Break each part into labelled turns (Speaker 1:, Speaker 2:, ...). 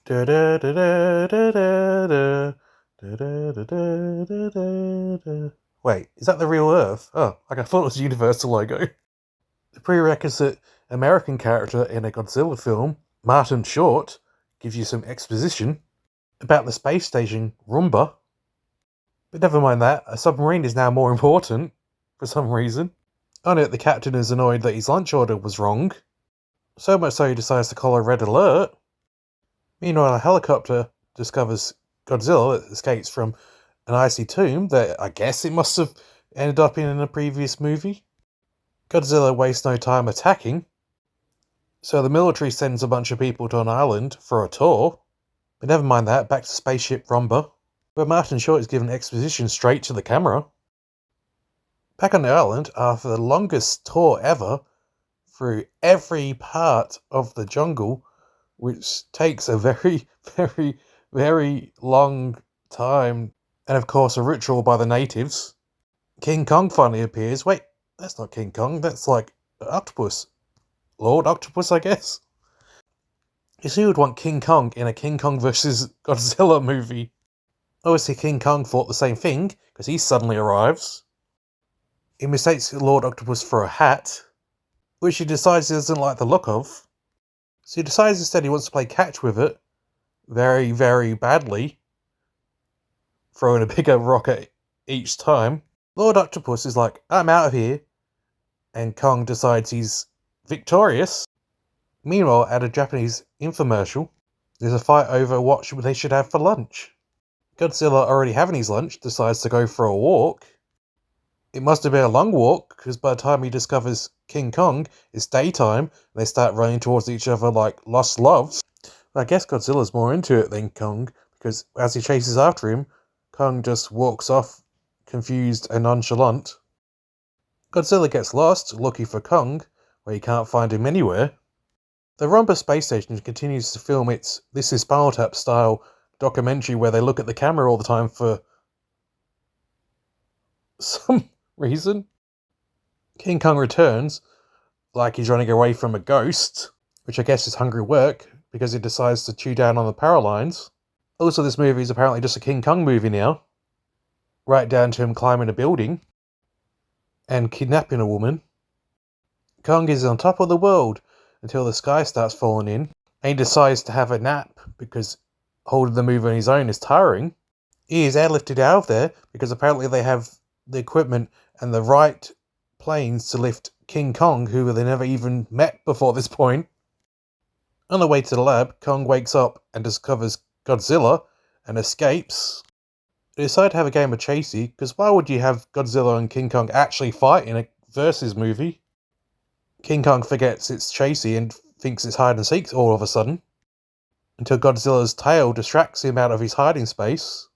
Speaker 1: Wait, is that the real Earth? Oh, I thought it was the Universal logo. The prerequisite American character in a Godzilla film, Martin Short, gives you some exposition about the space station Roomba. But never mind that, a submarine is now more important, for some reason. On it, the captain is annoyed that his lunch order was wrong, so much so he decides to call a red alert. Meanwhile, a helicopter discovers Godzilla that escapes from an icy tomb that I guess it must have ended up in a previous movie. Godzilla wastes no time attacking, so the military sends a bunch of people to an island for a tour. But never mind that, back to Spaceship Rumba, where Martin Short is given exposition straight to the camera. Back on the island, after the longest tour ever, through every part of the jungle, which takes a very, very, very long time, and of course a ritual by the natives, King Kong finally appears. Wait, that's not King Kong, that's like Octopus. Lord Octopus, I guess? You see, who would want King Kong in a King Kong vs. Godzilla movie? Obviously King Kong thought the same thing, because he suddenly arrives. He mistakes Lord Octopus for a hat, which he decides he doesn't like the look of. So he decides instead he wants to play catch with it, very, very badly, throwing a bigger rock at each time. Lord Octopus is like, I'm out of here, and Kong decides he's victorious. Meanwhile, at a Japanese infomercial, there's a fight over what they should have for lunch. Godzilla, already having his lunch, decides to go for a walk. It must have been a long walk, because by the time he discovers King Kong, it's daytime, and they start running towards each other like lost loves. I guess Godzilla's more into it than Kong, because as he chases after him, Kong just walks off, confused and nonchalant. Godzilla gets lost, looking for Kong, where he can't find him anywhere. The Rumba space station continues to film its This Is Spinal Tap style documentary where they look at the camera all the time for some reason. King Kong returns, like he's running away from a ghost, which I guess is hungry work, because he decides to chew down on the power lines. Also, this movie is apparently just a King Kong movie now, right down to him climbing a building and kidnapping a woman. Kong is on top of the world until the sky starts falling in, and he decides to have a nap because holding the movie on his own is tiring. He is airlifted out of there because apparently they have the equipment and the right planes to lift King Kong, who they never even met before this point. On the way to the lab, Kong wakes up and discovers Godzilla and escapes. They decide to have a game of chasey, because why would you have Godzilla and King Kong actually fight in a versus movie? King Kong forgets it's chasey and thinks it's hide and seek all of a sudden, until Godzilla's tail distracts him out of his hiding space.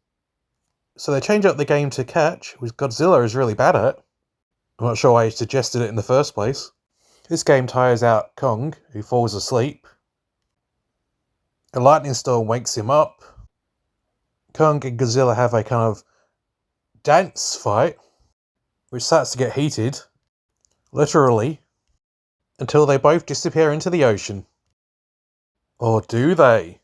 Speaker 1: So they change up the game to catch, which Godzilla is really bad at. I'm not sure why he suggested it in the first place. This game tires out Kong, who falls asleep. A lightning storm wakes him up. Kong and Godzilla have a kind of dance fight, which starts to get heated, literally, until they both disappear into the ocean. Or do they?